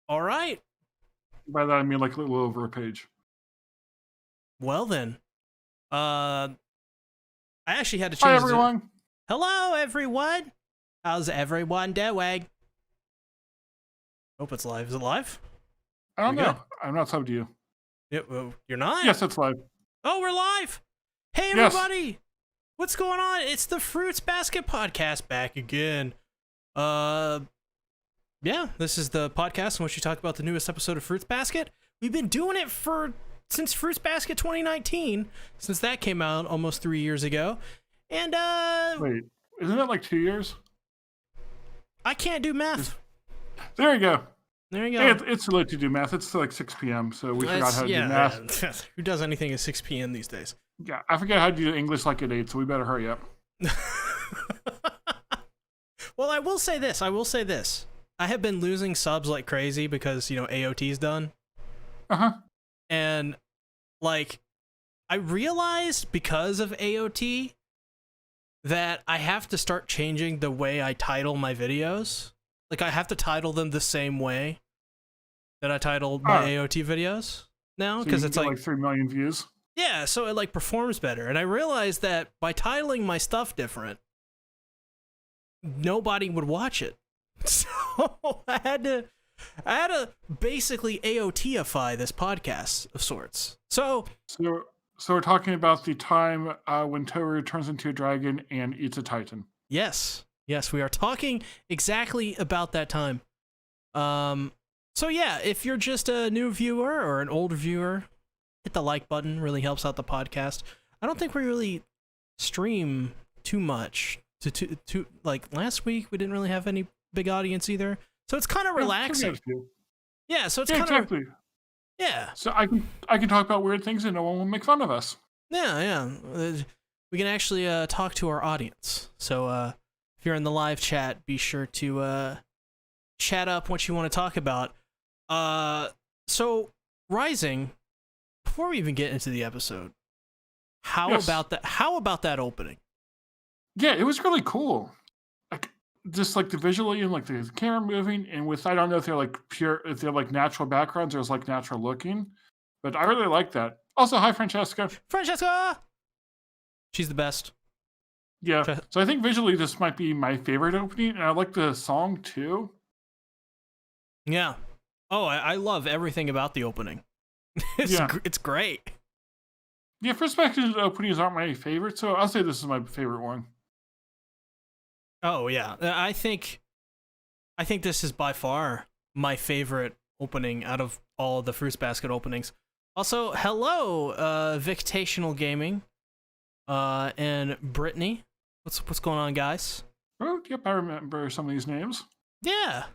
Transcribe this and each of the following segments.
All right. By that I mean like a little over a page. Well then, I actually had to Hi change everyone. Hello everyone. How's everyone doing? Hope it's live. Is it live? I don't We know. good? I'm not subbed to you. You're not? Yes, it's live. Oh, we're live. Hey Yes. everybody. What's going on? It's the Fruits Basket podcast back again. Yeah, this is the podcast in which we talk about the newest episode of Fruits Basket. We've been doing it since Fruits Basket 2019, since that came out almost 3 years ago. And Wait, isn't that like 2 years? I can't do math. There you go. There you go. Hey, it's late to do math. It's like 6 p.m., so we forgot how to do math. Yeah. Who does anything at 6 p.m. these days? Yeah, I forget how to do English like at 8, so we better hurry up. Well, I will say this. I have been losing subs like crazy because, AOT's done. Uh-huh. And, I realized because of AOT that I have to start changing the way I title my videos. Like, I have to title them the same way that I titled my AOT videos now, because it's like 3 million views. Yeah, so it performs better. And I realized that by titling my stuff different, nobody would watch it. So I had to basically AOT-ify this podcast of sorts. So we're talking about the time when Toru turns into a dragon and eats a titan. Yes, we are talking exactly about that time. So yeah, if you're just a new viewer or an old viewer, hit the like button. Really helps out the podcast. I don't think we really stream too much. To like last week, we didn't really have any big audience either, so it's kind of relaxing. Yeah, so it's kind of exactly. Yeah. So I can talk about weird things and no one will make fun of us. Yeah. We can actually talk to our audience. So if you're in the live chat, be sure to chat up what you want to talk about. So Rising. Before we even get into the episode, how about that opening? Yeah, it was really cool. Like just like the visually and like the camera moving, and with I don't know if they're like if they're like natural backgrounds or it's like natural looking, but I really like that. Also, hi Francesca. Francesca, she's the best. Yeah. So I think visually this might be my favorite opening, and I like the song too. Yeah. Oh, I love everything about the opening. It's great. Yeah, First Basket openings aren't my favorite, so I'll say this is my favorite one. Oh yeah, I think this is by far my favorite opening out of all the Fruits Basket openings. Also, hello, Victational Gaming, and Brittany. What's going on, guys? Oh, yep, I remember some of these names. Yeah.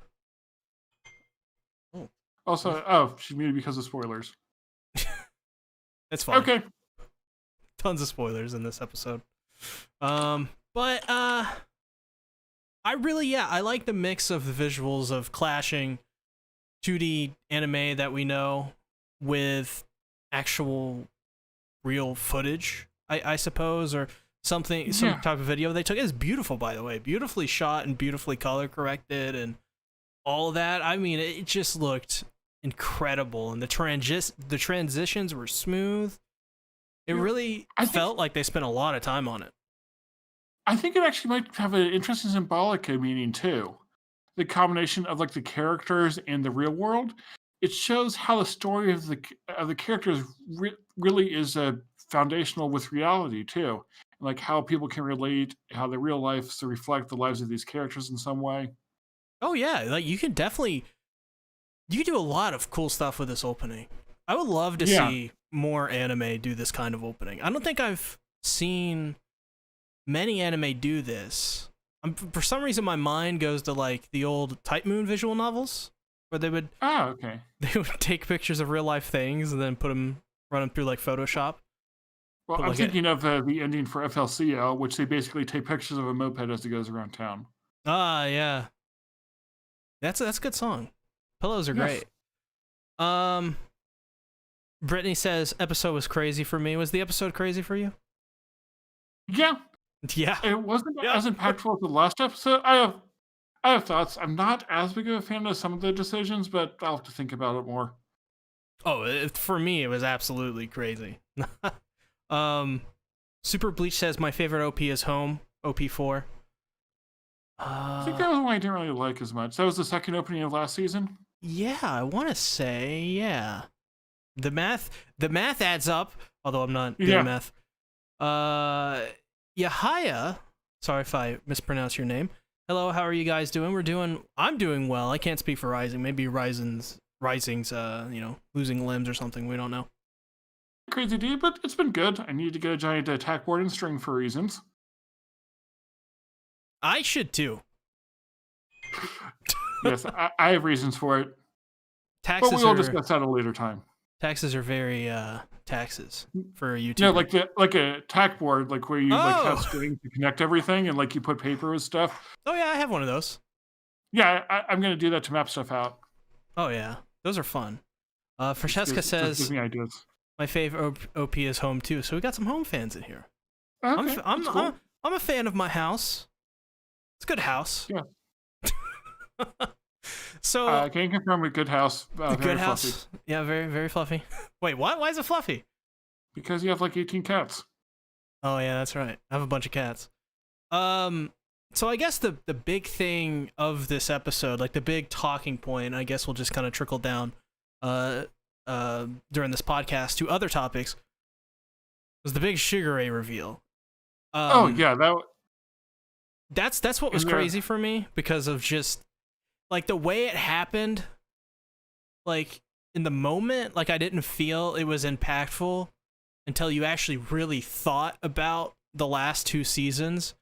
Also, she's muted because of spoilers. It's fine. Okay. Tons of spoilers in this episode. But I like the mix of the visuals of clashing 2D anime that we know with actual real footage, I suppose, or some type of video they took. It's beautiful, by the way. Beautifully shot and beautifully color corrected and all of that. I mean, it just looked incredible, and the transitions were smooth. It really felt like they spent a lot of time on it. I think it actually might have an interesting symbolic meaning too. The combination of like the characters and the real world, it shows how the story of the characters really is foundational with reality too, and like how people can relate, how the real lives reflect the lives of these characters in some way. Oh yeah, like you can do a lot of cool stuff with this opening. I would love to see more anime do this kind of opening. I don't think I've seen many anime do this. For some reason, my mind goes to like the old Type Moon visual novels, where they would take pictures of real life things and then run them through like Photoshop. Well, I'm thinking of the ending for FLCL, which they basically take pictures of a moped as it goes around town. Ah, yeah, that's a good song. Pillows are great. Brittany says episode was crazy for me. Was the episode crazy for you? Yeah. Yeah. It wasn't as impactful as the last episode. I I have thoughts. I'm not as big of a fan of some of the decisions, but I'll have to think about it more. Oh, for me, it was absolutely crazy. Super Bleach says my favorite OP is Home, OP4. I think that was one I didn't really like as much. That was the second opening of last season. Yeah, I want to say, yeah. The math adds up, although I'm not doing math. Yahaya, sorry if I mispronounce your name. Hello, how are you guys doing? I'm doing well. I can't speak for Rising. Maybe Rising's losing limbs or something. We don't know. Crazy dude, but it's been good. I need to get a giant attack board and string for reasons. I should too. Yes, I have reasons for it. Taxes but we will discuss that at a later time. Taxes are very taxes for a YouTuber. No, like a tack board, like where you like have string to connect everything, and like you put paper with stuff. Oh yeah, I have one of those. Yeah, I'm gonna do that to map stuff out. Oh yeah, those are fun. Francesca says, give me ideas. My favorite OP is Home too. So we got some Home fans in here. Okay, I'm a fan of my house. It's a good house. Yeah. So can you confirm a good house? Good house. Fluffy. Yeah, very very fluffy. Wait, what? Why is it fluffy? Because you have like 18 cats. Oh yeah, that's right. I have a bunch of cats. So I guess the big thing of this episode, like the big talking point, I guess we'll just kind of trickle down during this podcast to other topics, was the big SHIGURE reveal. Oh yeah, that's what was crazy for me, because of just like the way it happened. Like in the moment, like I didn't feel it was impactful until you actually really thought about the last 2 seasons,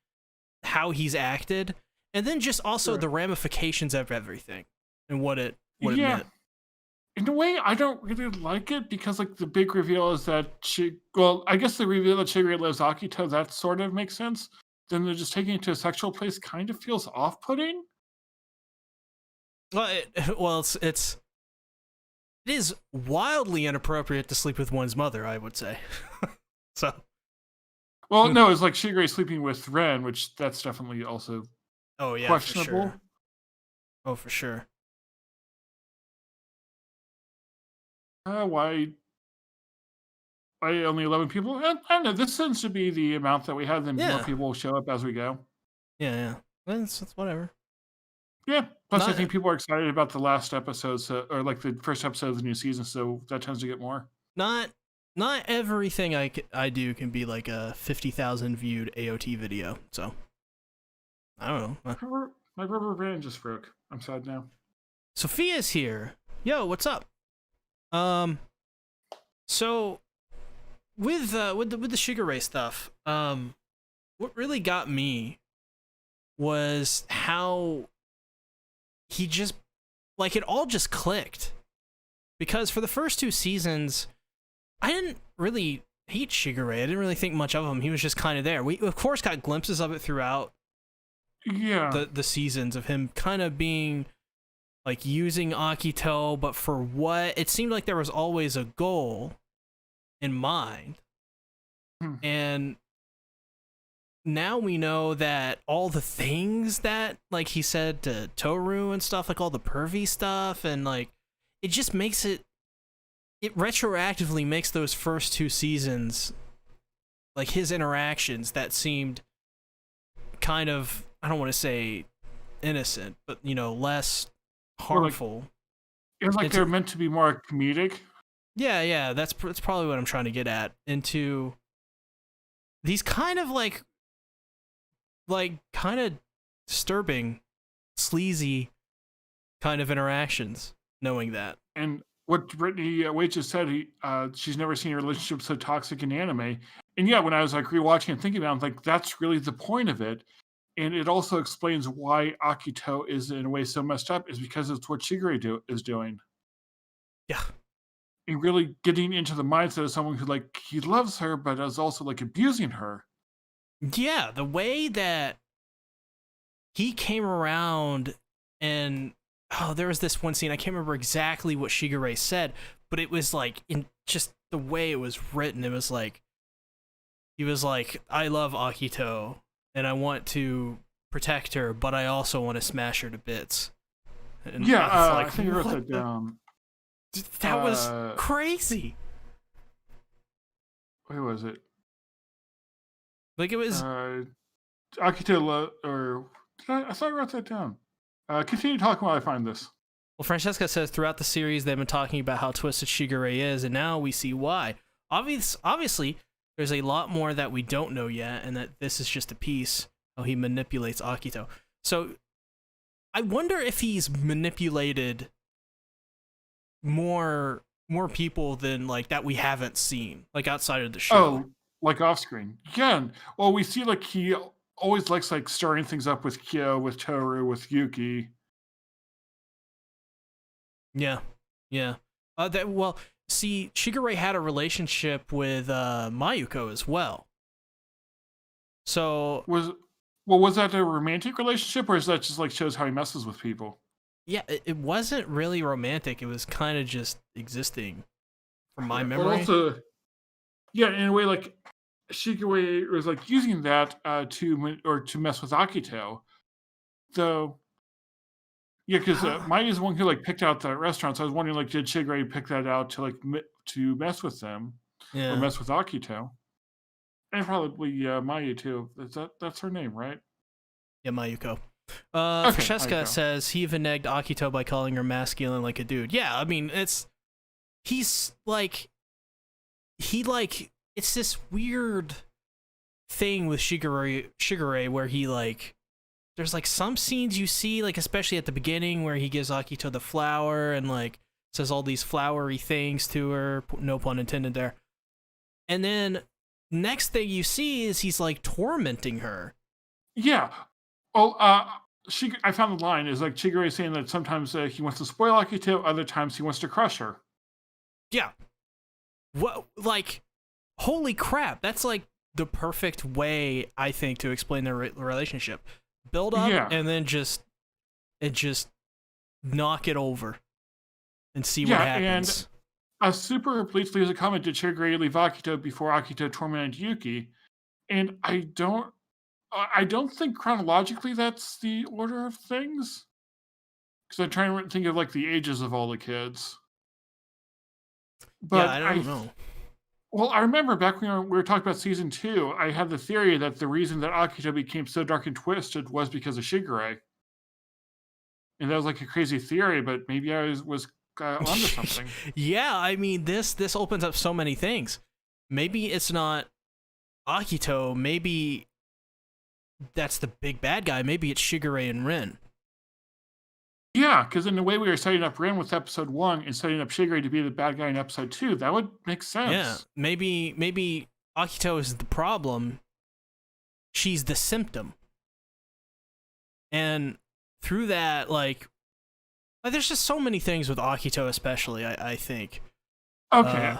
how he's acted, and then just also the ramifications of everything and what it meant. In a way, I don't really like it, because like the big reveal is that I guess the reveal that SHIGURE loves Akito, that sort of makes sense. Then they're just taking it to a sexual place, kind of feels off-putting. Well, it is wildly inappropriate to sleep with one's mother, I would say. So. Well, no, it's like SHIGURE sleeping with Ren, which that's definitely also questionable. For sure. Oh, for sure. Why only 11 people? I don't know. This seems to be the amount that we have, then more people will show up as we go. Yeah. That's whatever. Yeah. Plus, I think people are excited about the last episode, or like the first episode of the new season, so that tends to get more. Not everything I do can be like a 50,000 viewed AOT video, so I don't know. My rubber band just broke. I'm sad now. Sophia's here. Yo, what's up? So with the SHIGURE stuff, what really got me was how he just, like, it all just clicked. Because for the first 2 seasons, I didn't really hate SHIGURE. I didn't really think much of him. He was just kind of there. We, of course, got glimpses of it throughout the seasons of him kind of being, like, using Akito, but for what? It seemed like there was always a goal in mind. And now we know that all the things that, like, he said to Toru and stuff, like all the pervy stuff, and, like, it just makes it retroactively makes those first 2 seasons, like, his interactions that seemed kind of, I don't want to say innocent, but, you know, less harmful. It was like they're meant to be more comedic. Yeah, that's probably what I'm trying to get at. Into these kind of like kind of disturbing, sleazy kind of interactions, knowing that. And what Brittany Waite just said, she's never seen a relationship so toxic in anime. And yeah, when I was like rewatching and thinking about it, I'm like, that's really the point of it. And it also explains why Akito is in a way so messed up, is because it's what SHIGURE is doing. Yeah. And really getting into the mindset of someone who, like, he loves her, but is also, like, abusing her. Yeah, the way that he came around, and there was this one scene, I can't remember exactly what SHIGURE said, but it was like, in just the way it was written, it was like, he was like, I love Akito, and I want to protect her, but I also want to smash her to bits. And Yeah, like, I think I wrote what that down. that was crazy. Where was it? Like, it was. Akito, I thought I wrote that down. Continue talking while I find this. Well, Francesca says throughout the series they've been talking about how twisted Shigure is, and now we see why. Obviously, there's a lot more that we don't know yet, and that this is just a piece how he manipulates Akito. So, I wonder if he's manipulated more people than like that we haven't seen, like outside of the show. Oh, like off screen. Yeah. Well, we see like he always likes like stirring things up with Kyo, with Toru, with Yuki. Yeah. See, Shigure had a relationship with Mayuko as well. So was that a romantic relationship, or is that just like shows how he messes with people? Yeah, it wasn't really romantic. It was kind of just existing, from my memory. But also, yeah, in a way, like Shigure was like using that to mess with Akito. So, yeah, because Maya is the one who like picked out the restaurant. So I was wondering, like, did Shigure pick that out to like to mess with them, or mess with Akito, and probably Maya too. That's her name, right? Yeah, Mayuko. Okay, Francesca Mayuko. says he even negged Akito by calling her masculine like a dude. Yeah, I mean, it's this weird thing with Shigure where he like, there's like some scenes you see, like especially at the beginning where he gives Akito the flower and like says all these flowery things to her, no pun intended there. And then next thing you see is he's like tormenting her. Yeah. Oh, I found the line is like Shigure saying that sometimes he wants to spoil Akito, other times he wants to crush her. Yeah. What, like, holy crap! That's like the perfect way, I think, to explain their relationship. Build up and then just knock it over and see what happens. And Super Bleach leaves a comment: did Shigure leave Akito before Akito tormented Yuki? And I don't think chronologically that's the order of things. Because I'm trying to think of like the ages of all the kids. But yeah, I don't know. Well, I remember back when we were talking about season 2, I had the theory that the reason that Akito became so dark and twisted was because of Shigure. And that was like a crazy theory, but maybe I was onto something. Yeah, I mean, this opens up so many things. Maybe it's not Akito, maybe that's the big bad guy. Maybe it's Shigure and Rin. Yeah, because in the way we were setting up Rin with episode 1 and setting up Shigure to be the bad guy in episode 2, that would make sense. Yeah, maybe Akito is the problem. She's the symptom. And through that, like there's just so many things with Akito, especially, I think. Okay.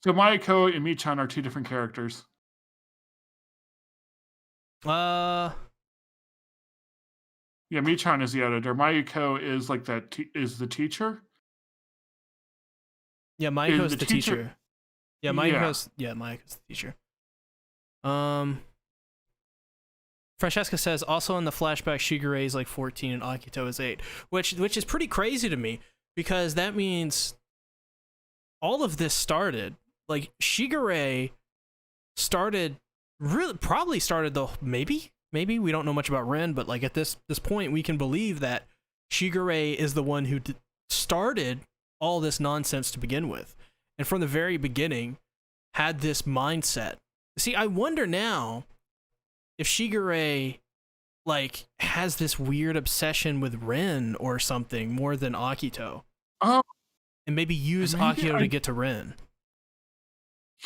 So Mayuko and Michan are two different characters. Yeah, Michan is the editor. Mayuko is like is the teacher. Yeah, Mayuko's the teacher. Yeah, Mayuko's the teacher. Francesca says also in the flashback Shigure is like 14 and Akito is 8, which is pretty crazy to me because that means all of this started like Shigure probably started the maybe we don't know much about Ren, but like at this point we can believe that Shigure is the one who started all this nonsense to begin with, and from the very beginning had this mindset. See, I wonder now if Shigure like has this weird obsession with Ren or something more than Akito. Oh, and maybe use Akito to get to Ren.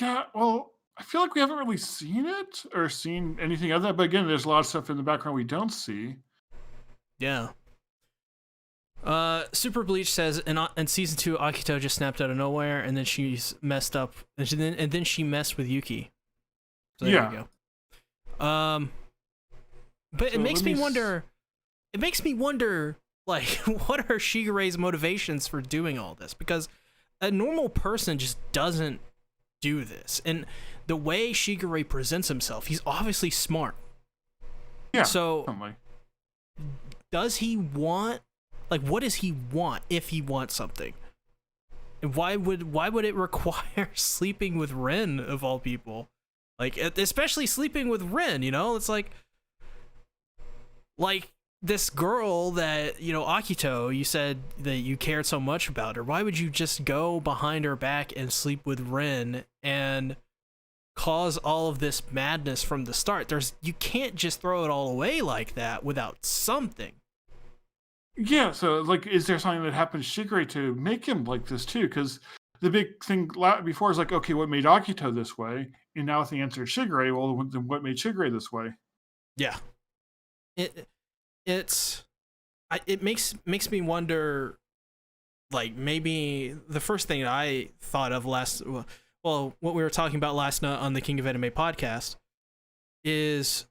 Yeah, well, I feel like we haven't really seen it or seen anything of that. But again, there's a lot of stuff in the background we don't see. Yeah. Super Bleach says in season 2, Akito just snapped out of nowhere, and then she's messed up, and then she messed with Yuki. So there you go. But it makes me wonder. It makes me wonder, like, what are Shigure's motivations for doing all this? Because a normal person just doesn't do this, and the way Shigure presents himself, he's obviously smart. Yeah, So definitely. does he want, like, what does he want if he wants something? And why would it require sleeping with Ren of all people? Like, especially sleeping with Ren, you know? It's like this girl that, you know, Akito, you said that you cared so much about her. Why would you just go behind her back and sleep with Ren and cause all of this madness from the start? You can't just throw it all away like that without something. Yeah, so like, is there something that happened to Shigure to make him like this too? Because the big thing before is like, okay, what made Akito this way? And now if the answer is Shigure, well, then what made Shigure this way? Yeah, it makes me wonder. Like, maybe the first thing I thought of what we were talking about last night on the King of Anime podcast is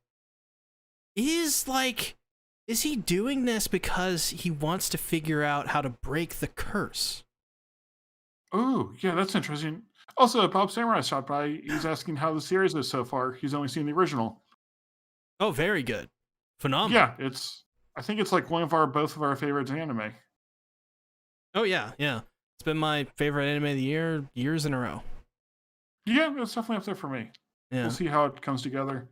he doing this because he wants to figure out how to break the curse? Oh, yeah, that's interesting. Also, Bob Samurai shot by. He's asking how the series is so far. He's only seen the original. Oh, very good. Phenomenal. Yeah, I think it's like both of our favorites anime. Oh, yeah. It's been my favorite anime of the year, years in a row. Yeah, it's definitely up there for me. Yeah. We'll see how it comes together.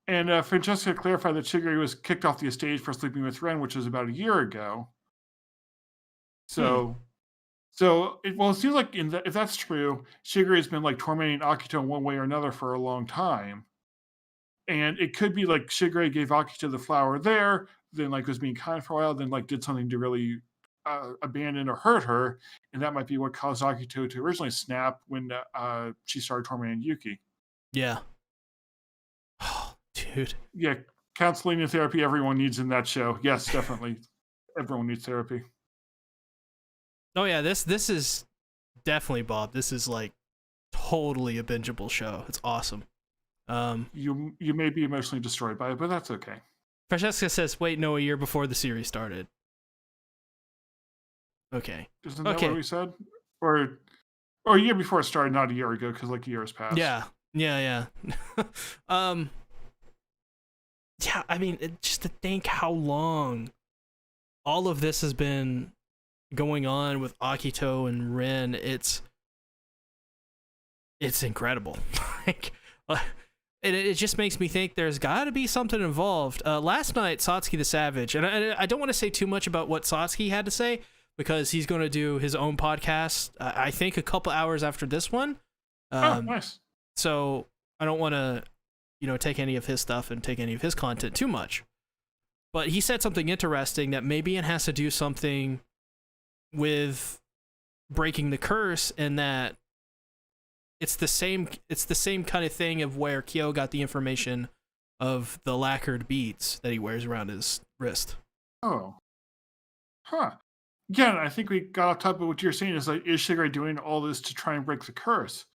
And Francesca clarified that Shigure was kicked off the estate for sleeping with Ren, which was about a year ago. So, it seems like if that's true, Shigure has been like tormenting Akito in one way or another for a long time. And it could be like Shigure gave Akito the flower there, then like was being kind for a while, then like did something to really abandon or hurt her, and that might be what caused Akito to originally snap when she started tormenting Yuki. Yeah. Oh, dude. Yeah, counseling and therapy everyone needs in that show. Yes, definitely. Everyone needs therapy. Oh yeah, this is definitely, Bob. This is like totally a bingeable show. It's awesome. You may be emotionally destroyed by it, but that's okay. Francesca says, "Wait, no, a year before the series started." Okay. Isn't that what we said? Or a year before it started, not a year ago, because like a year has passed. Yeah. Yeah. I mean, just to think how long all of this has been going on with Akito and Ren, it's incredible. Like, it just makes me think there's got to be something involved. Last night, Satsuki the Savage, and I don't want to say too much about what Satsuki had to say because he's going to do his own podcast, I think a couple hours after this one. Nice. So I don't want to, take any of his stuff and take any of his content too much. But he said something interesting that maybe it has to do something with breaking the curse, and that it's the same kind of thing of where Kyo got the information of the lacquered beads that he wears around his wrist. Oh. Huh. Again, I think we got off topic of what you're saying is like, is Shigure doing all this to try and break the curse?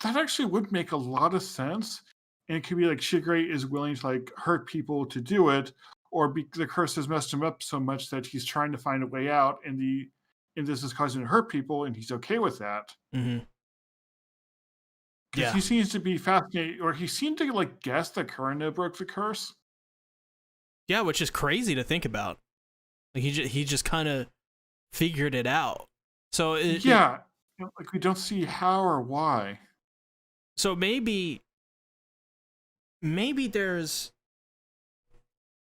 That actually would make a lot of sense. And it could be like Shigure is willing to like hurt people to do it, or the curse has messed him up so much that he's trying to find a way out, and this is causing him to hurt people, and he's okay with that. Mm-hmm. Because he seems to be fascinated, or he seemed to like guess that Kurano broke the curse. Yeah, which is crazy to think about. Like he just kind of figured it out. So like we don't see how or why. So maybe there's.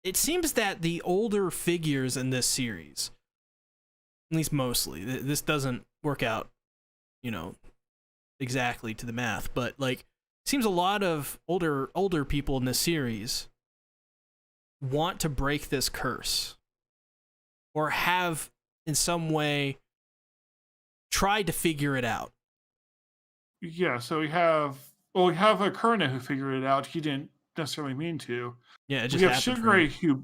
It seems that the older figures in this series, at least mostly, this doesn't work out, exactly to the math, but like, seems a lot of older people in this series want to break this curse, or have in some way tried to figure it out. Yeah, so we have a Kurano who figured it out. He didn't necessarily mean to. Yeah, it just we have happened. Shigure who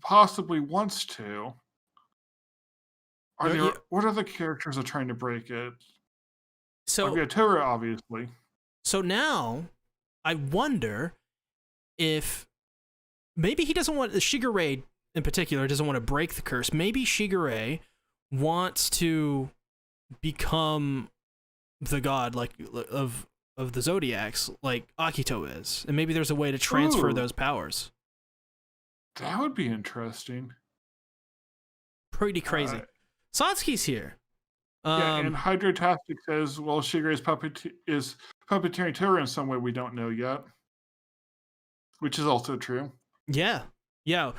possibly wants to. What other characters are trying to break it? So we have Tora, obviously. So now, I wonder if maybe he doesn't want Shigure in particular doesn't want to break the curse. Maybe Shigure wants to become the god like of the Zodiacs, like Akito is, and maybe there's a way to transfer those powers. That would be interesting. Pretty crazy. Satsuki's here. Yeah, and Hydrotastic says, well, Shigure is puppeteering Toru in some way we don't know yet. Which is also true. Yeah. Yeah.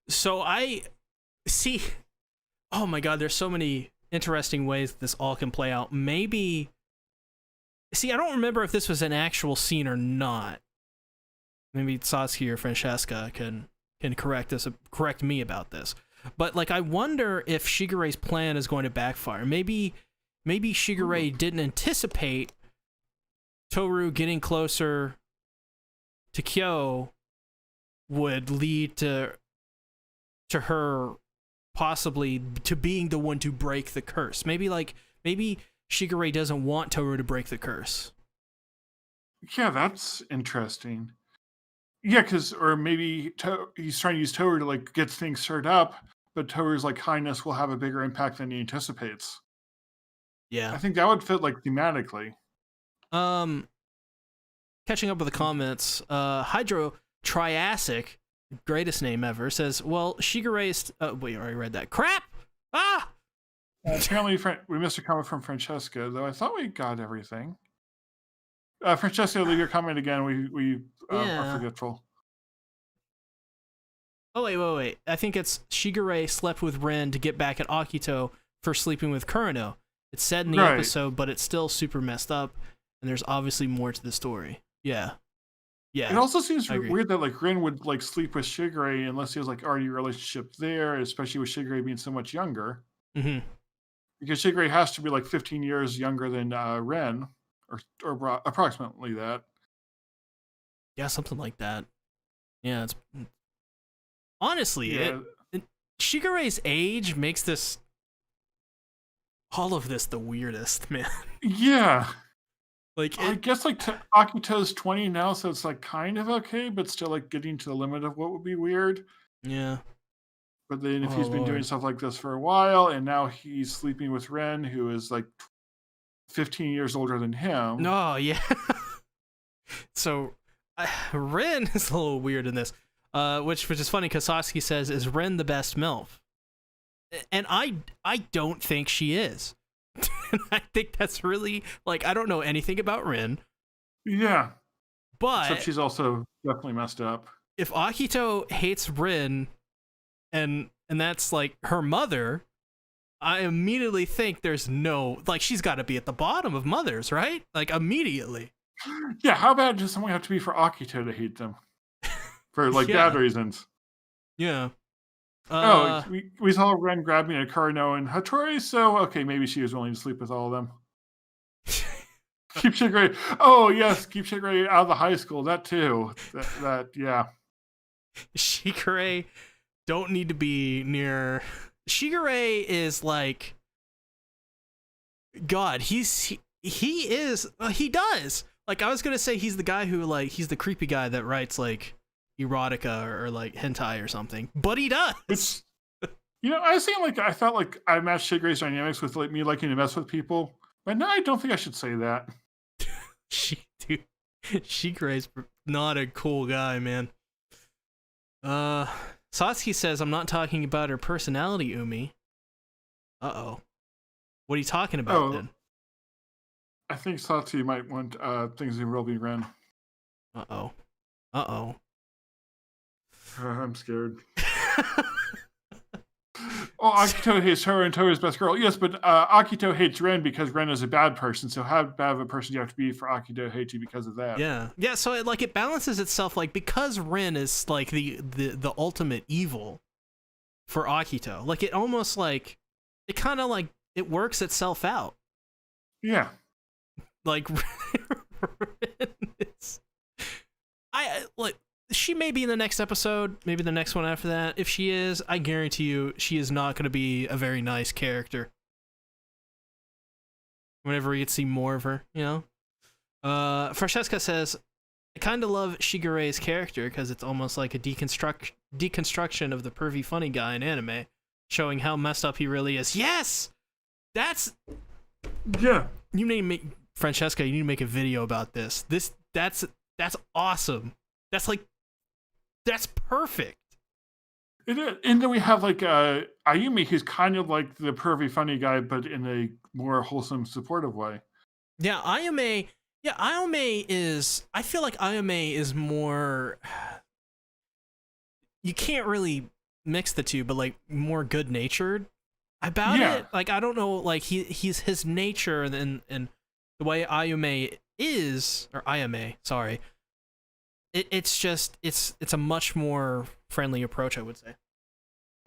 So I see. Oh my God, there's so many interesting ways this all can play out. Maybe. See, I don't remember if this was an actual scene or not. Maybe Satsuki or Francesca can correct me about this. But like, I wonder if Shigure's plan is going to backfire. Maybe Shigure didn't anticipate Toru getting closer to Kyo would lead to her possibly to being the one to break the curse. Maybe Shigure doesn't want Toru to break the curse. Yeah, that's interesting. Yeah, or maybe he's trying to use Toru to like get things stirred up, but Toru's like kindness will have a bigger impact than he anticipates. Yeah, I think that would fit like thematically. Catching up with the comments, Hydro Triassic, greatest name ever, says, well, Shigure's... wait, I already read that. Crap! Ah! Apparently, we missed a comment from Francesca, though I thought we got everything. Francesca, leave your comment again. We are forgetful. Oh, wait. I think it's Shigure slept with Ren to get back at Akito for sleeping with Kurano. It's said in the episode, but it's still super messed up, and there's obviously more to the story. Yeah. It also seems weird that like Rin would like sleep with Shigure unless he was like already a relationship there, especially with Shigure being so much younger. Mm-hmm. Because Shigure has to be like 15 years younger than Ren, or approximately that. Yeah, something like that. Yeah, it's honestly Shigure's age makes all of this the weirdest, man. Yeah. Like I guess like Akito's 20 now, so it's like kind of okay, but still like getting to the limit of what would be weird. Yeah. But then if he's been doing stuff like this for a while, and now he's sleeping with Ren, who is like 15 years older than him. No, yeah. So Ren is a little weird in this, which is funny because Satsuki says, is Ren the best MILF? And I don't think she is. I think that's really, like, I don't know anything about Rin. Yeah. But except she's also definitely messed up. If Akito hates Rin and that's like her mother, I immediately think there's no, like, she's got to be at the bottom of mothers, right? Like, immediately. Yeah, how bad does someone have to be for Akito to hate them? For, like, bad reasons. Yeah. We saw Ren grabbing a Kurano and Hattori, so okay, maybe she was willing to sleep with all of them. Keep Shigure. Oh yes, keep Shigure out of the high school. That too. Yeah. Shigure don't need to be near. Shigure is like, God. He does. Like, I was gonna say he's the guy who, like, he's the creepy guy that writes like erotica or like hentai or something, but he does. I was saying, like, I thought like I matched Shigure's dynamics with like me liking to mess with people, but now I don't think I should say that. Shigure's not a cool guy, man. Satsuki says, I'm not talking about her personality, Umi. Uh-oh. What are you talking about then? I think Satsuki might want things involving Ren. Uh-oh. I'm scared. Well, Akito hates her and Toru's best girl. Yes, but Akito hates Ren because Ren is a bad person. So how bad of a person do you have to be for Akito to hate you because of that? Yeah. So it balances itself, like, because Ren is like the ultimate evil for Akito. Like, it almost like it kind of like it works itself out. Yeah. Like, she may be in the next episode, maybe the next one after that. If she is, I guarantee you she is not going to be a very nice character. Whenever we get to see more of her, Francesca says, I kind of love Shigure's character because it's almost like a deconstruction of the pervy funny guy in anime, showing how messed up he really is. Yes! Yeah. Francesca, you need to make a video about this. That's awesome. That's perfect. It is. And then we have like Ayumi, who's kind of like the pervy funny guy, but in a more wholesome, supportive way. Yeah, Ayame. Yeah, Ayame is. I feel like Ayame is more. You can't really mix the two, but like more good natured about it. Like I don't know, like he's his nature and the way Ayame is, or Ayame, sorry. It's just it's a much more friendly approach, I would say.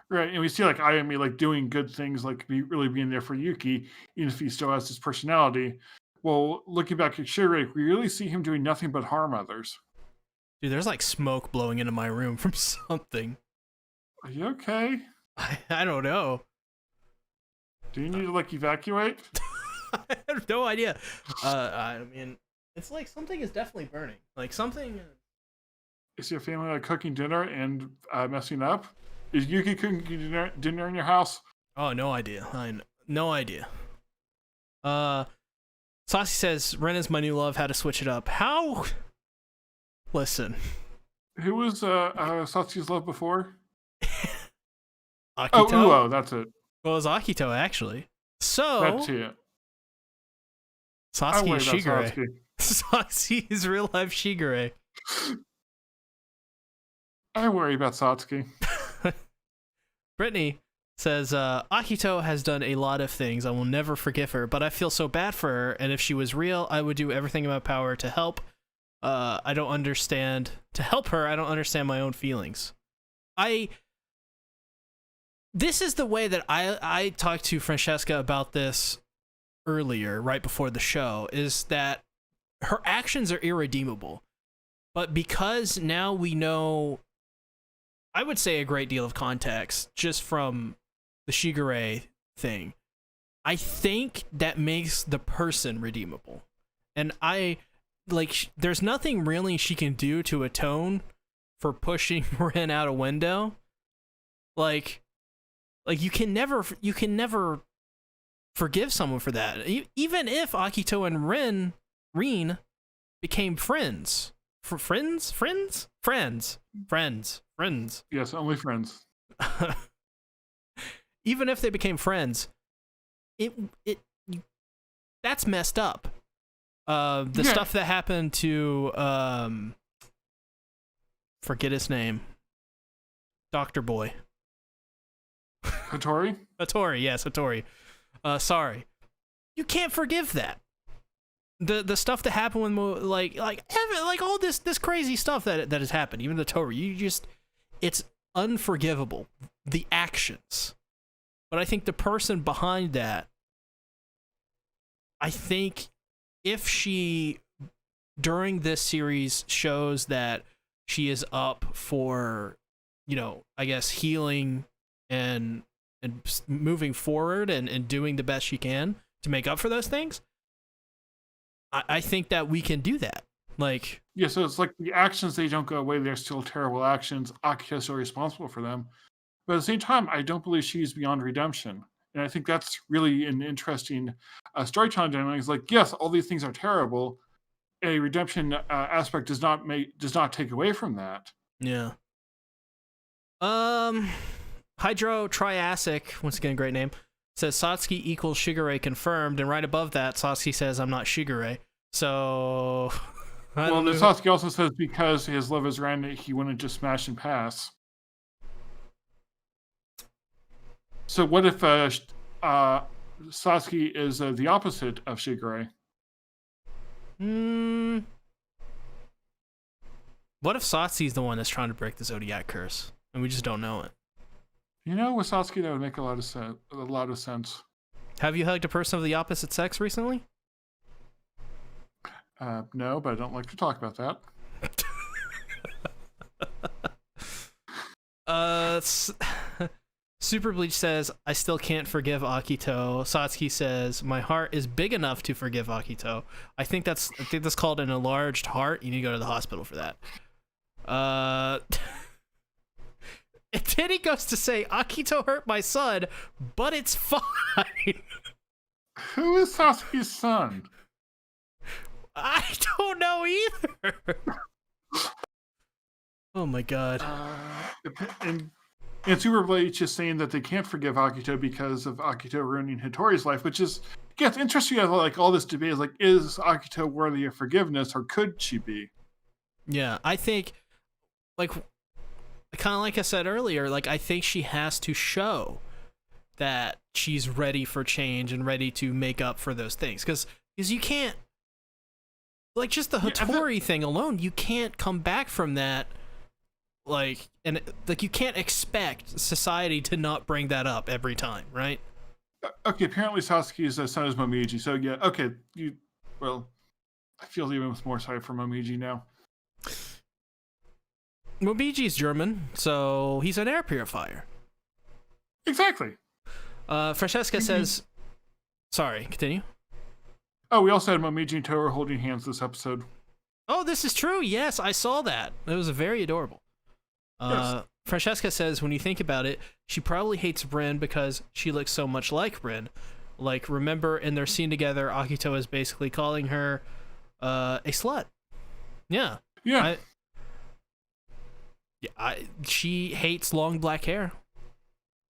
Right, and we see like Ayumi like doing good things, like really being there for Yuki, even if he still has his personality. Well, looking back at Shigure, we really see him doing nothing but harm others. Dude, there's like smoke blowing into my room from something. Are you okay? I don't know. Do you need to like evacuate? I have no idea. I mean, it's like something is definitely burning. Like something. Is your family like cooking dinner and messing up? Is Yuki cooking dinner in your house? Oh, no idea. No idea. Saucy says, Ren is my new love, how to switch it up. How? Listen. Who was Satsu's love before? Akito? Oh, Uo, that's it. Well, it was Akito, actually. So... That's it. Satsuki is Shigure. Satsuki is real-life Shigure. I worry about Satsuki. Brittany says, Akito has done a lot of things. I will never forgive her, but I feel so bad for her, and if she was real, I would do everything in my power to help. I don't understand. To help her, I don't understand my own feelings. This is the way that I talked to Francesca about this earlier, right before the show, is that her actions are irredeemable. But because now we know, I would say, a great deal of context just from the Shigure thing, I think that makes the person redeemable. And there's nothing really she can do to atone for pushing Ren out a window. Like you can never forgive someone for that. Even if Akito and Rin became friends. Friends. Yes, only friends. Even if they became friends, that's messed up. Stuff that happened to forget his name, Doctor Boy. Hattori? Hattori, yes, Hattori. Sorry, you can't forgive that. The stuff that happened with like all this crazy stuff that has happened, even the Toru, it's unforgivable, the actions. But I think the person behind that, I think if she during this series shows that she is up for, I guess healing and moving forward and doing the best she can to make up for those things, I think that we can do that. Yeah, so it's like the actions, they don't go away. They're still terrible actions. Akito's still responsible for them. But at the same time, I don't believe she's beyond redemption. And I think that's really an interesting storytelling dynamic. It's like, yes, all these things are terrible. A redemption aspect does not take away from that. Yeah. Hydro Triassic, once again, great name, says Satsuki equals Shigure confirmed, and right above that, Satsuki says, I'm not Shigure. So... Well, the Satsuki also says because his love is random, he wouldn't just smash and pass. So what if Satsuki is the opposite of Shigure? What if Satsuki's the one that's trying to break the Zodiac curse, and we just don't know it? With Satsuki, that would make a lot of sense. Have you hugged a person of the opposite sex recently? No, but I don't like to talk about that. Super Bleach says, I still can't forgive Akito. Satsuki says, my heart is big enough to forgive Akito. I think that's called an enlarged heart. You need to go to the hospital for that. And then he goes to say, Akito hurt my son, but it's fine. Who is Satsuki's son? I don't know either. Oh my god. And Super Bleach is saying that they can't forgive Akito because of Akito ruining Hitori's life, which is, yeah, it's interesting. Like all this debate is like, is Akito worthy of forgiveness, or could she be? Yeah, I think, like, kind of like I said earlier, like I think she has to show that she's ready for change and ready to make up for those things, because you can't, like, just the Hitori thing alone, you can't come back from that. Like, and like you can't expect society to not bring that up every time, right? Okay, apparently Sasuke's son is Momiji, so yeah, okay, well, I feel even more sorry for Momiji now. Momiji's German, so he's an air purifier. Exactly. Francesca says, sorry, continue. Oh, we also had Momiji and Toru holding hands this episode. Oh, this is true. Yes, I saw that. It was very adorable. Yes. Francesca says, when you think about it, she probably hates Rin because she looks so much like Rin. Like, remember in their scene together, Akito is basically calling her a slut. Yeah. Yeah. She hates long black hair.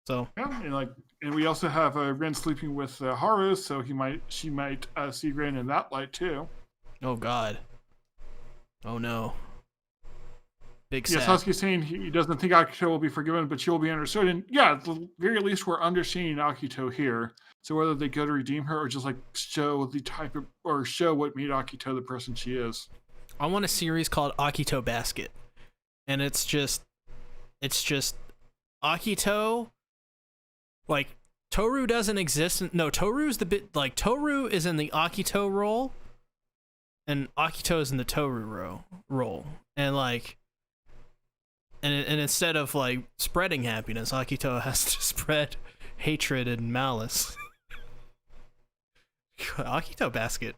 So. Yeah, and we also have Rin sleeping with Haru, so she might see Rin in that light too. Oh God. Oh no. Big sad. Yeah, Sasuke's saying he doesn't think Akito will be forgiven, but she will be understood. And yeah, at the very least, we're understanding Akito here. So whether they go to redeem her or just like show the type of, or show what made Akito the person she is. I want a series called Akito Basket, and it's just Akito. Like, Toru doesn't exist. No, Toru's the bit, like, Toru is in the Akito role, and Akito is in the Toru role. And, like, and instead of, like, spreading happiness, Akito has to spread hatred and malice. Akito Basket.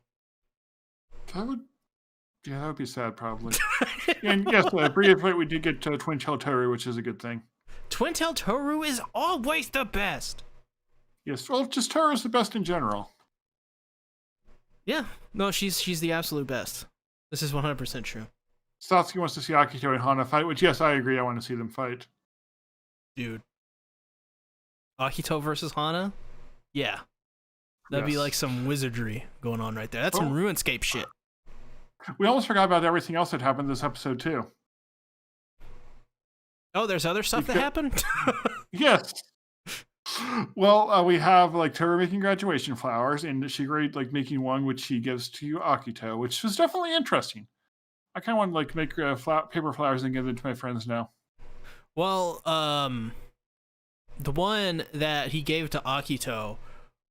That would be sad, probably. And yes, briefly, we did get Twin Tail Toru, which is a good thing. Twin Tail Toru is always the best. Yes, well, just Toru is the best in general. Yeah, no, she's the absolute best. This is 100% true. Sasuke wants to see Akito and Hana fight, which, yes, I agree. I want to see them fight. Dude. Akito versus Hana? Yeah. That'd be like some wizardry going on right there. That's some RuneScape shit. We almost forgot about everything else that happened this episode, too. Oh, there's other stuff that happened? Yes. Well, we have like Toru making graduation flowers, and Shigure like making one which he gives to Akito, which was definitely interesting. I kind of want to like make paper flowers and give them to my friends now. Well, the one that he gave to Akito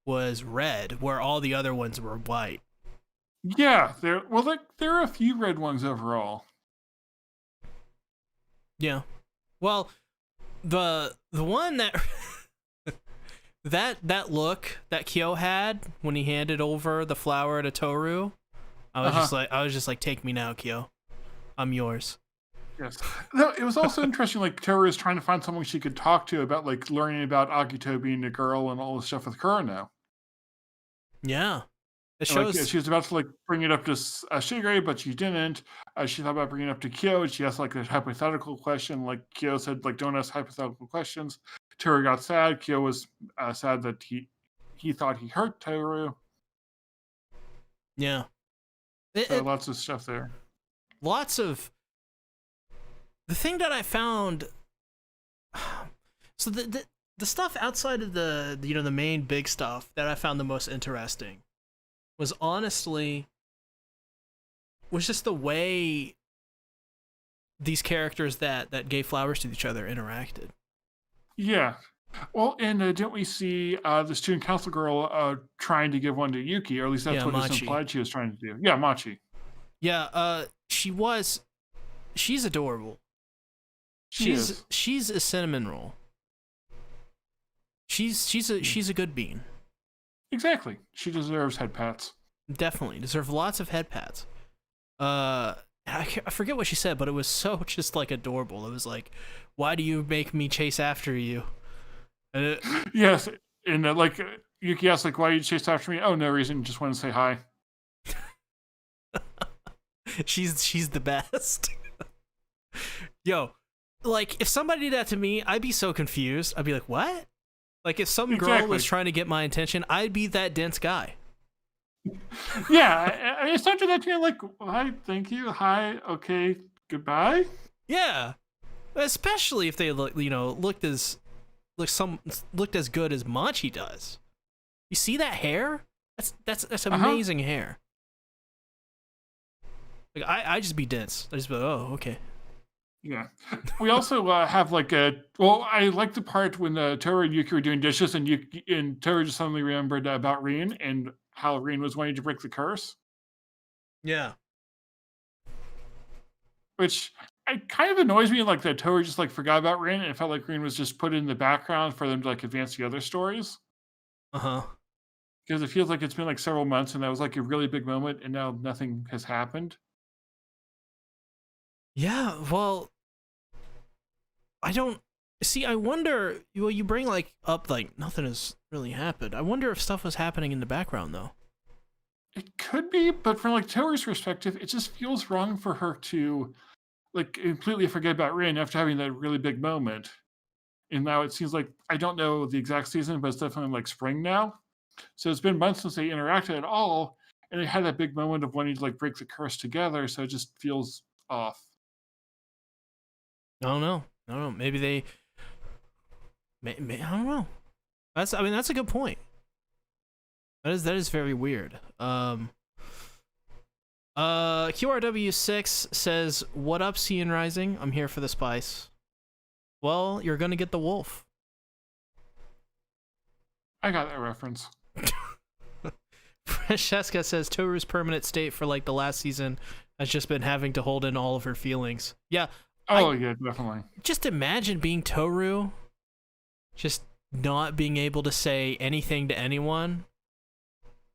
was red, where all the other ones were white. Yeah, there are a few red ones overall. Yeah. Well, the one that that look that Kyo had when he handed over the flower to Toru, I was just like, take me now, Kyo. I'm yours. Yes. No, it was also interesting. Like Toru is trying to find someone she could talk to about like learning about Akito being a girl and all this stuff with Kuro now. Yeah. It shows like, she was about to like bring it up to Shigure, but she didn't. She thought about bringing it up to Kyo, and she asked like a hypothetical question. Like Kyo said, like don't ask hypothetical questions. Toru got sad. Kyo was sad that he thought he hurt Toru. Yeah. Lots of stuff there. Lots of. The thing that I found. So the stuff outside of the the main big stuff that I found the most interesting was just the way these characters that gave flowers to each other interacted. Yeah. Well, and didn't we see the student council girl trying to give one to Yuki, or at least that's what it's implied she was trying to do. Yeah, Machi. Yeah, she's adorable. She's a cinnamon roll. She's a good bean. Exactly. She deserves head pats. Definitely deserves lots of head pats. I forget what she said, but it was so just like adorable. It was like, why do you make me chase after you? Yes, and like Yuki asked, like, why you chased after me? Oh, no reason. Just want to say hi. She's the best. Yo, like, if somebody did that to me, I'd be so confused. I'd be like, what? Like, if some girl was trying to get my attention, I'd be that dense guy. Yeah, I started that to you like, hi, thank you, hi, okay, goodbye. Yeah, especially if they looked as good as Machi does. You see that hair? That's amazing hair. Like, I just be dense. I just be like, oh, okay. Yeah. We also have like I like the part when Toru and Yuki were doing dishes and Toru just suddenly remembered about Rin and how Rin was wanting to break the curse. Yeah. Which it kind of annoys me, like that Toru just like forgot about Rin and it felt like Rin was just put in the background for them to like advance the other stories. Uh-huh. Because it feels like it's been like several months and that was like a really big moment and now nothing has happened. Yeah, well, I don't see. I wonder. Well, you bring like up like nothing has really happened. I wonder if stuff was happening in the background though. It could be, but from like Toru's perspective, it just feels wrong for her to like completely forget about Rin after having that really big moment. And now it seems like I don't know the exact season, but it's definitely like spring now. So it's been months since they interacted at all, and they had that big moment of wanting to like break the curse together. So it just feels off. I don't know. Maybe they. I don't know. That's a good point. That is very weird. QRW6 says, "What up, Sea and Rising? I'm here for the spice." Well, you're gonna get the wolf. I got that reference. Francesca says Toru's permanent state for like the last season has just been having to hold in all of her feelings. Yeah. Yeah, definitely. Just imagine being Toru, just not being able to say anything to anyone,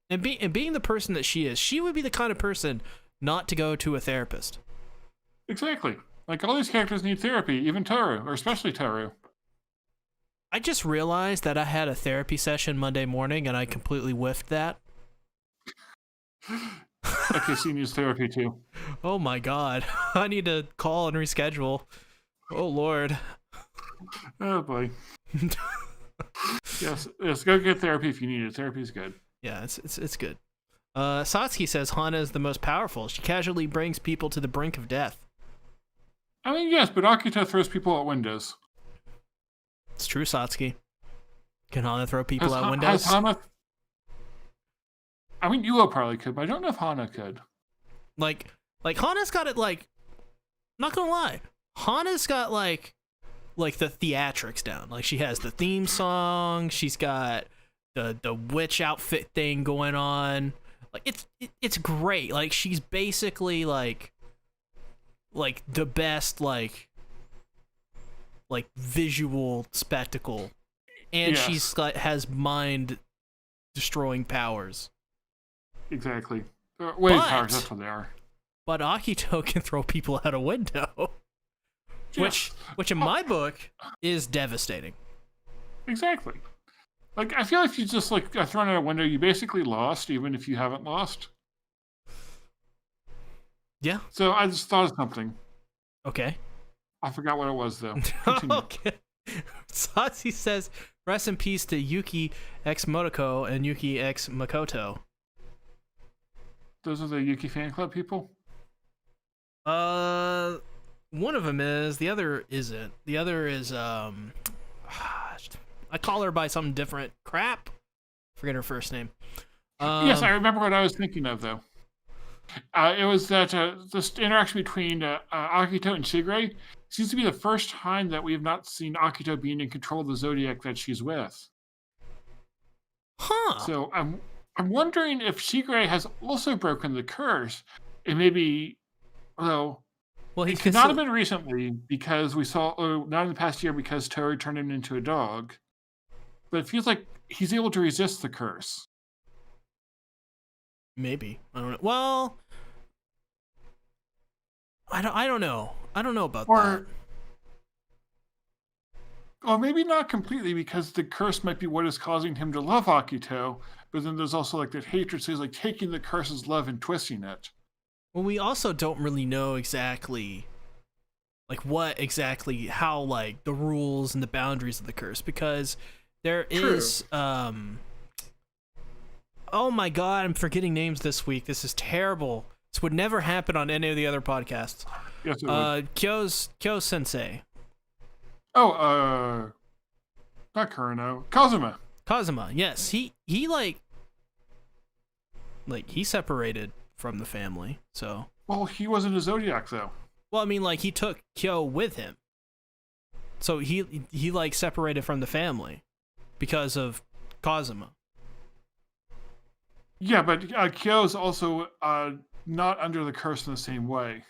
and being the person that she is. She would be the kind of person not to go to a therapist. Exactly. Like all these characters need therapy, even Toru, or especially Toru. I just realized that I had a therapy session Monday morning, and I completely whiffed that. Okay, she needs therapy too. Oh my god. I need to call and reschedule. Oh lord. Oh boy. Yes, go get therapy if you need it. Therapy's good. Yeah, it's good. Satsuki says Hana is the most powerful. She casually brings people to the brink of death. I mean, yes, but Akito throws people out windows. It's true, Satsuki. Can Hana throw people out windows? I mean, Yuo probably could, but I don't know if Hana could. Like Hana's got it, like, not gonna lie, Hana's got like the theatrics down. Like, she has the theme song, she's got the witch outfit thing going on. Like, it's great. Like, she's basically like the best like visual spectacle, and yes. she's like has mind destroying powers. Exactly. Wave powers, that's what they are. But Akito can throw people out a window, Yes. which in my book is devastating. Exactly. Like, I feel like if you just like got thrown out a window, you basically lost, even if you haven't lost. Yeah. So I just thought of something. Okay. I forgot what it was though. Okay. Satsuki says, "Rest in peace to Yuki X Motoko and Yuki X Makoto." Those are the Yuki fan club people? One of them is, the other isn't. The other is, I call her by something different. Crap. Forget her first name. Yes, I remember what I was thinking of, though. It was that this interaction between Akito and Shigure seems to be the first time that we have not seen Akito being in control of the Zodiac that she's with. Huh. So I'm wondering if Shigure has also broken the curse, and maybe, well, he could not have been recently because we saw, not in the past year because Toru turned him into a dog, but it feels like he's able to resist the curse. Maybe. I don't know. Well, I don't know. I don't know about that. Or maybe not completely, because the curse might be what is causing him to love Akito, but then there's also like that hatred, so he's like taking the curse's love and twisting it. Well, we also don't really know exactly like what exactly, how like the rules and the boundaries of the curse, because there is oh my god, I'm forgetting names this week. This is terrible. This would never happen on any of the other podcasts. Yes, it would. Kyo Sensei. Oh, not Kurano. Kazuma, yes. He like he separated from the family, so. Well, he wasn't a Zodiac, though. Well, I mean, like, he took Kyo with him. So he like, separated from the family because of Kazuma. Yeah, but Kyo's also not under the curse in the same way.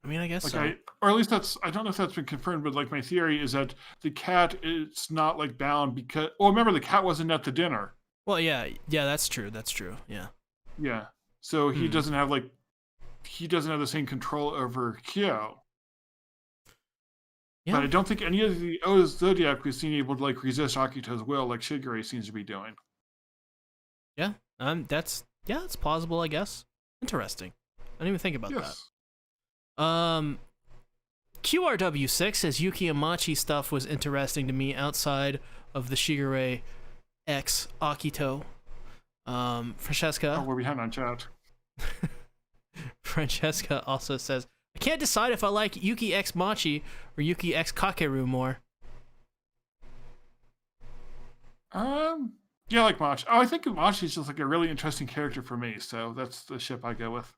I mean, I guess like so. Or at least I don't know if that's been confirmed, but like my theory is that the cat is not like bound because, well, remember the cat wasn't at the dinner. Well, yeah, that's true. Yeah. Yeah. So he doesn't have the same control over Kyo. Yeah. But I don't think any of the Zodiac we've seen able to like resist Akito's will like Shigure seems to be doing. Yeah. That's plausible, I guess. Interesting. I didn't even think about that. QRW6 says Yuki and Machi stuff was interesting to me outside of the Shigure X Akito. Francesca. Oh, we're behind on chat. Francesca also says, I can't decide if I like Yuki X Machi or Yuki X Kakeru more. Yeah, like Machi. Oh, I think Machi's just like a really interesting character for me, so that's the ship I go with.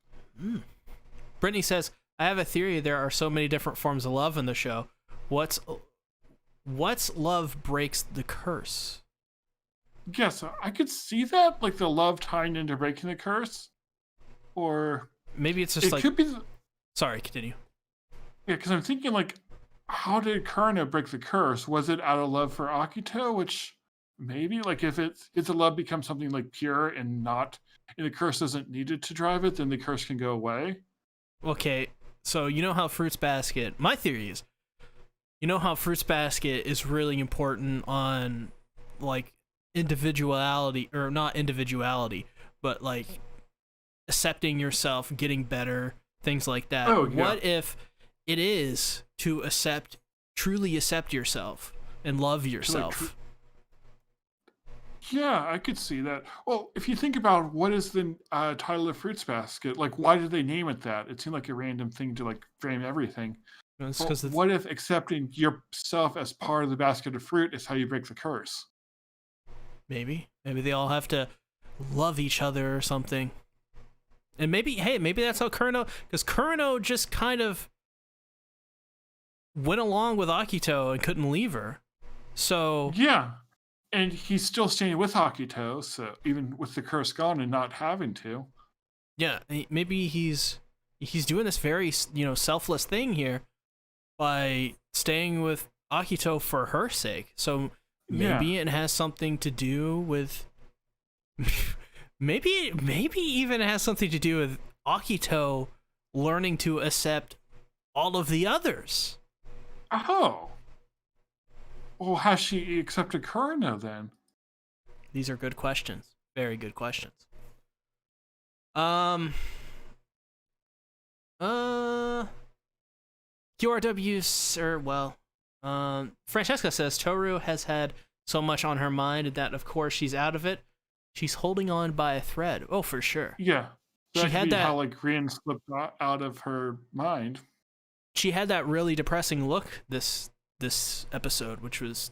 Brittany says, I have a theory there are so many different forms of love in the show. What's love breaks the curse? Yes, I could see that, like the love tying into breaking the curse. Or maybe it's just it like... could be... Sorry, continue. Yeah, because I'm thinking, like, how did Kurano break the curse? Was it out of love for Akito? Which maybe, like, if the love becomes something like pure and the curse isn't needed to drive it, then the curse can go away. Okay, so you know how Fruits Basket... My theory is, you know how Fruits Basket is really important on, like, individuality, or not individuality, but, like, accepting yourself, getting better, things like that. Oh, yeah. What if it is to truly accept yourself and love yourself? Yeah, I could see that. Well, if you think about what is the title of Fruits Basket, like, why did they name it that? It seemed like a random thing to, like, frame everything. Well, what if accepting yourself as part of the basket of fruit is how you break the curse? Maybe they all have to love each other or something. And maybe that's how Kurano... Because Kurano just kind of went along with Akito and couldn't leave her. So... Yeah. And he's still staying with Akito, so even with the curse gone and not having to. Yeah, maybe he's doing this very, selfless thing here by staying with Akito for her sake. So maybe it has something to do with... Maybe even has something to do with Akito learning to accept all of the others. Oh. Well, has she accepted Kurano then? These are good questions. Very good questions. QRW, Francesca says Toru has had so much on her mind that, of course, she's out of it. She's holding on by a thread. Oh, for sure. Yeah. She had that... how, like, Rin slipped out of her mind. She had that really depressing look this episode, which was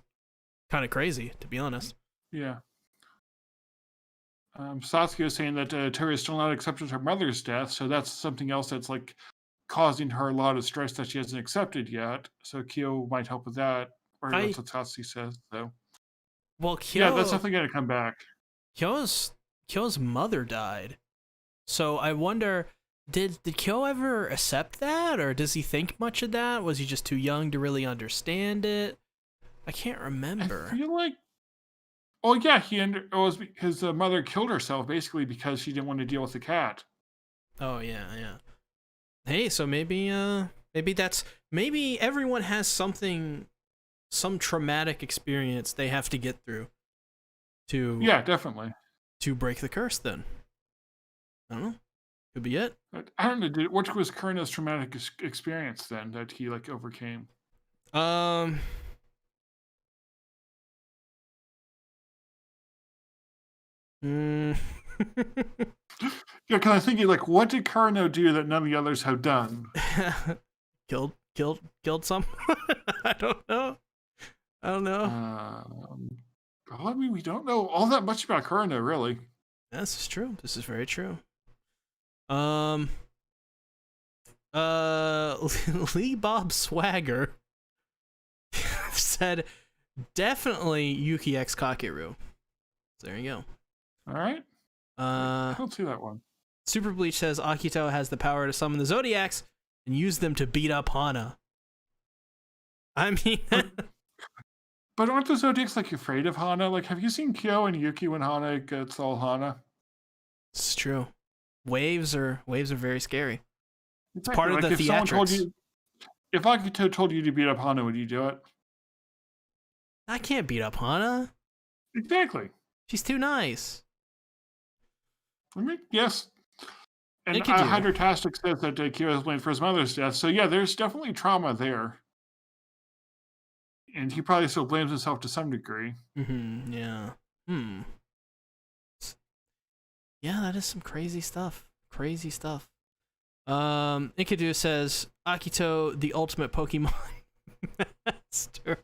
kind of crazy, to be honest. Yeah. Sasuke is saying that Toru still not accepted her mother's death, so that's something else that's, like, causing her a lot of stress that she hasn't accepted yet. So Kyo might help with that. Or that's what Sasuke says, so... Well, Kyo... Yeah, that's definitely going to come back. Kyo's mother died. So I wonder, did Kyo ever accept that, or does he think much of that? Was he just too young to really understand it? I can't remember. I feel like... Oh, yeah, it was his mother killed herself, basically, because she didn't want to deal with the cat. Oh, yeah. Hey, so maybe everyone has some traumatic experience they have to get through to... Yeah, definitely. To break the curse, then. I don't know. Could be it. I don't know. What was Kurno's traumatic experience then that he like overcame? Um. Mm. Yeah, because I'm thinking like, what did Kurno do that none of the others have done? killed some. I don't know. Well, I mean, we don't know all that much about Kurno, really. This is true. This is very true. Lee Bob Swagger said definitely Yuki X Kakeru. So there you go. All right. I don't see that one. Super Bleach says Akito has the power to summon the Zodiacs and use them to beat up Hana. I mean, but aren't the Zodiacs like afraid of Hana? Like, have you seen Kyo and Yuki when Hana gets all Hana? It's true. Waves are very scary. It's exactly. part of like the theatrics. If Akito told you to beat up Hana, would you do it? I can't beat up Hana. Exactly. She's too nice. I mean, yes. And Hydrotastic says that Kyo is blamed for his mother's death. So yeah, there's definitely trauma there. And he probably still blames himself to some degree. Mm-hmm. Yeah. Yeah, that is some crazy stuff. Crazy stuff. Enkidu says Akito, the ultimate Pokemon master.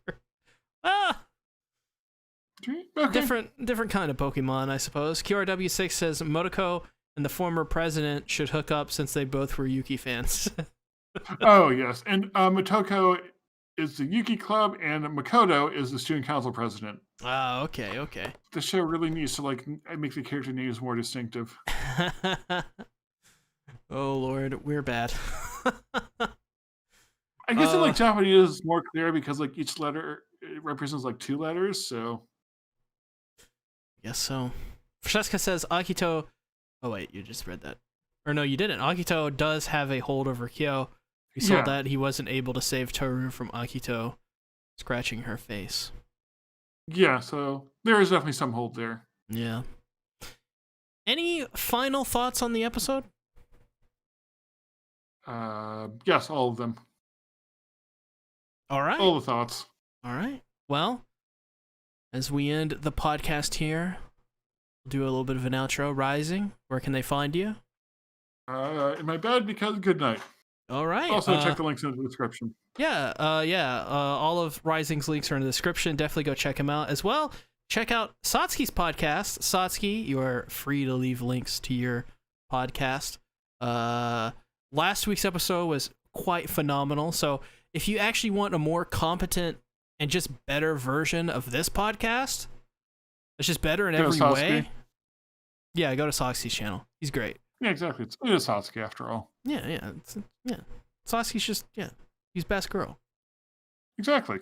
Okay. Different kind of Pokemon, I suppose. QRW6 says Motoko and the former president should hook up since they both were Yuki fans. Oh yes, and Motoko is the Yuki Club, and Makoto is the student council president. Ah, okay. The show really needs to like make the character names more distinctive. Oh Lord, we're bad. I guess in like Japanese is more clear because like each letter represents like 2 letters, so. Guess so. Francesca says Akito. Oh wait, you just read that. Or no, you didn't. Akito does have a hold over Kyo. We saw that he wasn't able to save Toru from Akito scratching her face. Yeah, so there is definitely some hold there. Yeah. Any final thoughts on the episode? Yes, all of them. All right. All the thoughts. All right. Well, as we end the podcast here, we'll do a little bit of an outro. Rising, where can they find you? In my bed because good night. All right. Also, check the links in the description. Yeah. All of Rising's links are in the description. Definitely go check him out as well. Check out Satsuki's podcast. Satsuki, you are free to leave links to your podcast. Last week's episode was quite phenomenal. So if you actually want a more competent and just better version of this podcast, it's just better in every way. Yeah, go to Satsuki's channel. He's great. Yeah, exactly. It is Satsuki after all. Yeah. Satsuki's just, he's best girl. Exactly.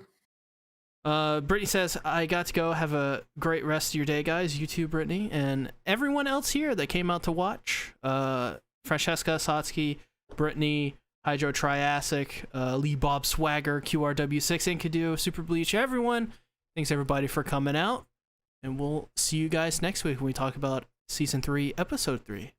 Brittany says, I got to go. Have a great rest of your day, guys. You too, Brittany. And everyone else here that came out to watch. Francesca, Satsuki, Brittany, Hydro Triassic, Lee Bob Swagger, QRW6, Enkidu, Super Bleach, everyone. Thanks everybody for coming out. And we'll see you guys next week when we talk about Season 3, Episode 3.